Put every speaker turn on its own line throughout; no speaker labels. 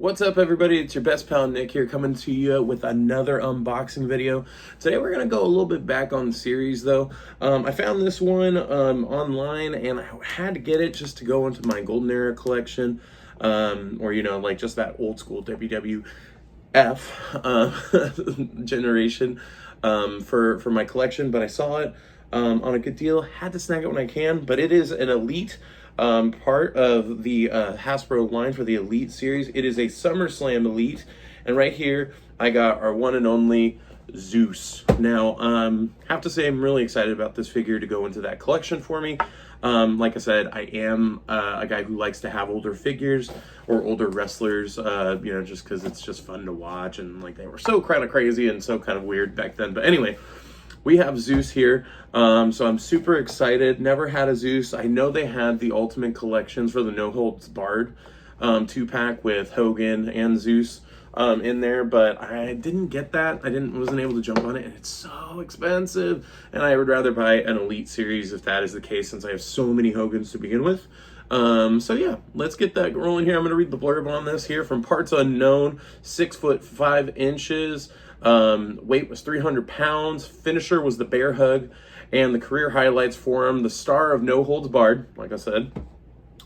What's up, everybody? It's your best pal Nick here, coming to you with another unboxing video. Today we're going to go a little bit back on the series though. I found this one online and I had to get it just to go into my Golden Era collection, or like just that old school WWF generation for my collection. But I saw it on a good deal, had to snag it when I can, but it is an elite part of the Hasbro line for the Elite series. It is a SummerSlam Elite, and right here I got our one and only Zeus. Now, have to say I'm really excited about this figure to go into that collection for me. Like I said, I am a guy who likes to have older figures or older wrestlers, just because it's just fun to watch, and like they were so kind of crazy and so kind of weird back then. But anyway, we have Zeus here, so I'm super excited. Never had a Zeus. I know they had the Ultimate Collections for the No Holds Barred 2-pack with Hogan and Zeus in there, but I didn't get that. Wasn't able to jump on it, and it's so expensive. And I would rather buy an Elite series if that is the case, since I have so many Hogans to begin with. So yeah, let's get that rolling here. I'm going to read the blurb on this here. From parts unknown, 6'5". Weight was 300 pounds. Finisher was the bear hug, and the career highlights for him: the star of No Holds Barred, like I said,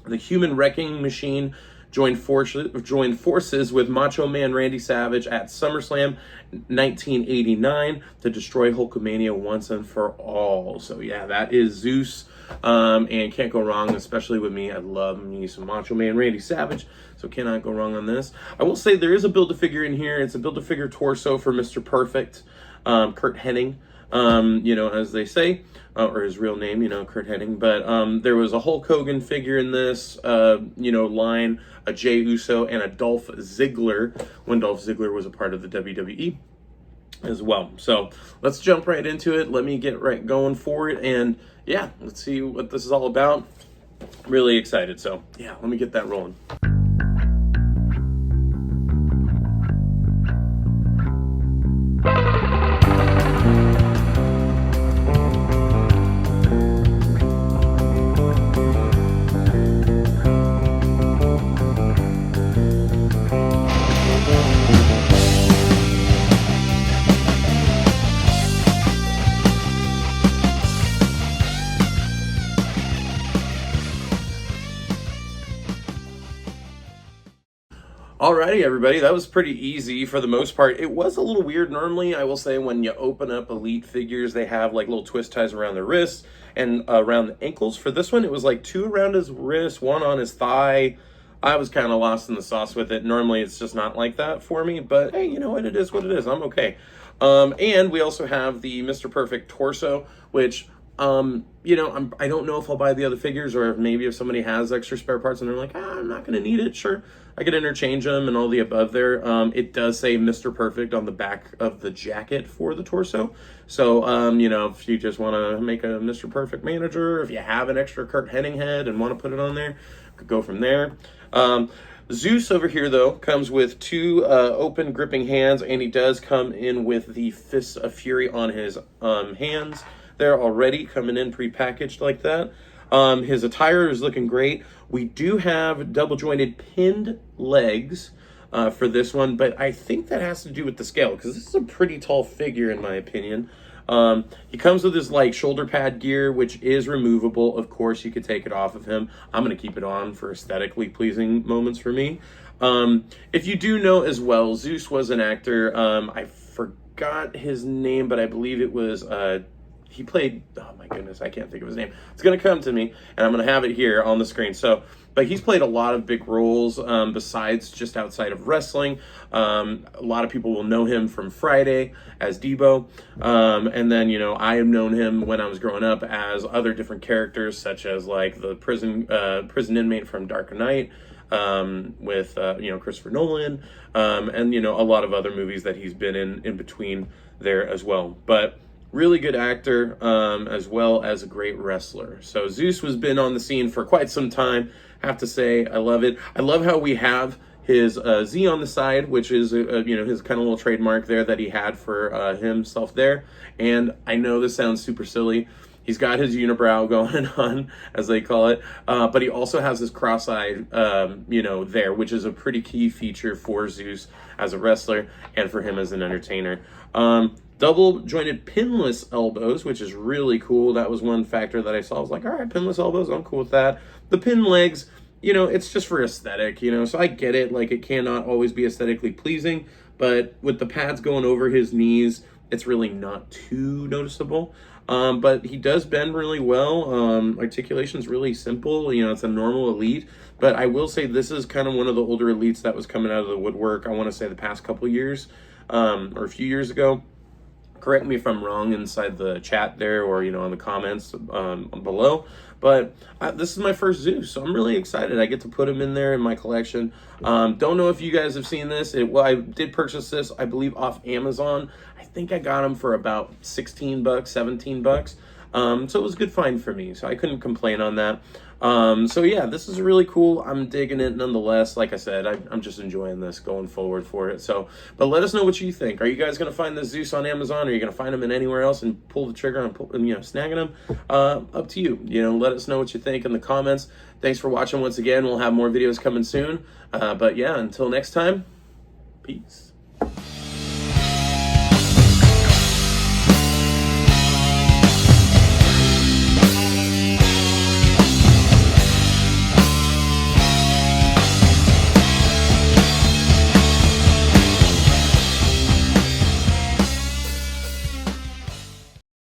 the human wrecking machine joined forces with Macho Man Randy Savage at SummerSlam 1989 to destroy Hulkamania once and for all. So yeah, that is Zeus, and can't go wrong, especially with me. I love me some Macho Man Randy Savage, so cannot go wrong on this. I will say there is a Build-A-Figure in here. It's a Build-A-Figure torso for Mr. Perfect, Curt Hennig, as they say, or his real name, Curt Hennig. But there was a Hulk Hogan figure in this, line, a Jey Uso, and a Dolph Ziggler, when Dolph Ziggler was a part of the WWE as well. So let's jump right into it. Let me get right going for it, and yeah, let's see what this is all about. Really excited. So yeah, let me get that rolling. Alrighty, everybody, that was pretty easy for the most part. It was a little weird. Normally, I will say, when you open up Elite figures, they have like little twist ties around their wrists and around the ankles. For this one, it was like 2 around his wrist, 1 on his thigh. I was kind of lost in the sauce with it. Normally, it's just not like that for me, but hey, you know what? It is what it is. I'm okay. And we also have the Mr. Perfect torso, which I don't know if I'll buy the other figures, or if maybe if somebody has extra spare parts and they're like, I'm not going to need it, sure, I could interchange them and all the above there. It does say Mr. Perfect on the back of the jacket for the torso. So, if you just want to make a Mr. Perfect manager, if you have an extra Curt Hennig head and want to put it on there, could go from there. Zeus over here, though, comes with 2 open gripping hands, and he does come in with the Fists of Fury on his hands. They're already coming in pre-packaged like that. His attire is looking great. We do have double jointed pinned legs for this one, but I think that has to do with the scale, because this is a pretty tall figure in my opinion. He comes with his shoulder pad gear, which is removable. Of course, you could take it off of him. I'm going to keep it on for aesthetically pleasing moments for me. If you do know as well, Zeus was an actor. I forgot his name, but I believe it was he played, oh my goodness, I can't think of his name. It's going to come to me, and I'm going to have it here on the screen. But he's played a lot of big roles besides just outside of wrestling. A lot of people will know him from Friday as Debo. And then, I have known him when I was growing up as other different characters, such as like the prison inmate from Dark Knight with, Christopher Nolan, and, a lot of other movies that he's been in between there as well. But really good actor, as well as a great wrestler. So Zeus has been on the scene for quite some time. Have to say, I love it. I love how we have his Z on the side, which is his kind of little trademark there that he had for himself there. And I know this sounds super silly. He's got his unibrow going on, as they call it, but he also has this cross-eye, there, which is a pretty key feature for Zeus as a wrestler and for him as an entertainer. Double jointed pinless elbows, which is really cool. That was one factor that I saw. I was like, all right, pinless elbows, I'm cool with that. The pin legs, it's just for aesthetic, so I get it. Like, it cannot always be aesthetically pleasing, but with the pads going over his knees, it's really not too noticeable. But he does bend really well. Articulation's really simple. It's a normal elite. But I will say this is kind of one of the older elites that was coming out of the woodwork, I want to say the past couple years, or a few years ago. Correct me if I'm wrong inside the chat there, or on the comments below. But this is my first Zeus, so I'm really excited. I get to put him in there in my collection. Don't know if you guys have seen this. I did purchase this, I believe, off Amazon. I think I got him for about 16 bucks, 17 bucks. So it was a good find for me, so I couldn't complain on that. So yeah, this is really cool. I'm digging it nonetheless. Like I said, I'm just enjoying this going forward for it. So, but let us know what you think. Are you guys going to find this Zeus on Amazon? Or are you going to find them in anywhere else and pull the trigger on snagging them? Up to you. Let us know what you think in the comments. Thanks for watching once again. We'll have more videos coming soon. But yeah, until next time, peace.